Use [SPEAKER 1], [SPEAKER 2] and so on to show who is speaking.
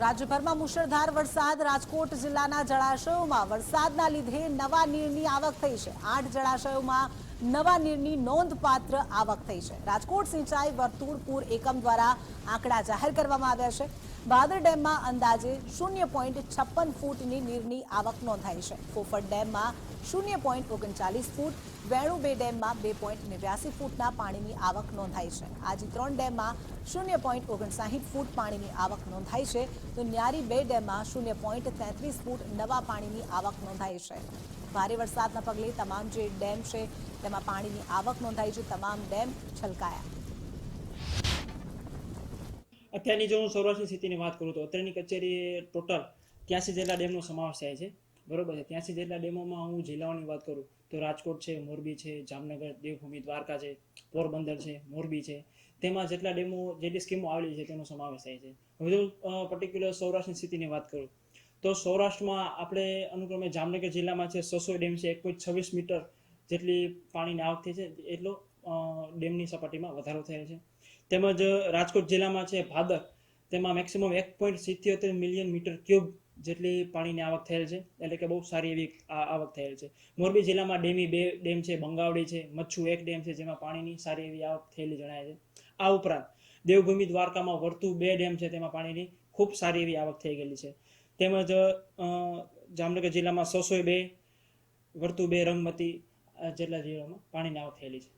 [SPEAKER 1] રાજ્યભરમાં મુશળધાર વરસાદ. રાજકોટ જિલ્લાના જળાશયોમાં વરસાદના લીધે નવા નીરની આવક થઈ છે. 8 જળાશયોમાં નવા નીરની નોંધપાત્ર આવક થઈ છે. રાજકોટ સિંચાઈ વર્તુળ પૂર એકમ દ્વારા આંકડા જાહેર કરવામાં આવ્યા છે. ભાદર ડેમમાં અંદાજે 0.56 ફૂટની નીરની આવક નોંધાઈ છે. ફોફળ ડેમમાં 0.39 ફૂટ, વેણુ 2 ડેમમાં 2.89 ફૂટના પાણીની આવક નોંધાઈ છે. આજી 3 ડેમમાં 0.59 ફૂટ પાણીની આવક નોંધાઈ છે, તો ન્યારી 2 ડેમમાં 0.33 ફૂટ નવા પાણીની આવક નોંધાઈ છે. ભારે વરસાદના પગલે તમામ જે ડેમ છે તેમાં પાણીની આવક નોંધાઈ છે. તમામ ડેમ છલકાયા.
[SPEAKER 2] અત્યારની જો હું સૌરાષ્ટ્રની સ્થિતિની વાત કરું તો અત્યારની કચેરી ટોટલ 83 જેટલા ડેમનો સમાવેશ થાય છે. બરોબર છે. 83 જેટલા ડેમોમાં હું જિલ્લાઓની વાત કરું તો રાજકોટ છે, મોરબી છે, જામનગર, દેવભૂમિ, દ્વારકા છે, પોરબંદર છે, મોરબી છે, તેમાં જેટલા ડેમો જેટલી સ્કીમો આવેલી છે તેનો સમાવેશ થાય છે. હવે પર્ટિક્યુલર સૌરાષ્ટ્રની સ્થિતિની વાત કરું તો સૌરાષ્ટ્રમાં આપણે અનુક્રમે જામનગર જિલ્લામાં છે 600 ડેમ છે, 1.26 મીટર જેટલી પાણીની આવક થઈ છે, એટલો ડેમની સપાટીમાં વધારો થયેલ છે. તેમજ રાજકોટ જિલ્લામાં છે ભાદર, તેમાં મેક્સિમમ 1.77 મિલિયન મીટર ક્યુબ જેટલી પાણીની આવક થયેલ છે, એટલે કે બહુ સારી એવી આવક થયેલ છે. મોરબી જિલ્લામાં ડેમી 2 ડેમ છે, બંગાવડી છે, મચ્છુ 1 ડેમ છે, જેમાં પાણીની સારી એવી આવક થયેલી જણાય છે. આ ઉપરાંત દેવભૂમિ દ્વારકામાં વર્તુ 2 ડેમ છે, તેમાં પાણીની ખૂબ સારી એવી આવક થઈ ગયેલી છે. તેમજ જામનગર જિલ્લામાં 602, વર્તુ 2, રંગમતી જેટલા જિલ્લામાં પાણીની આવક થયેલી છે.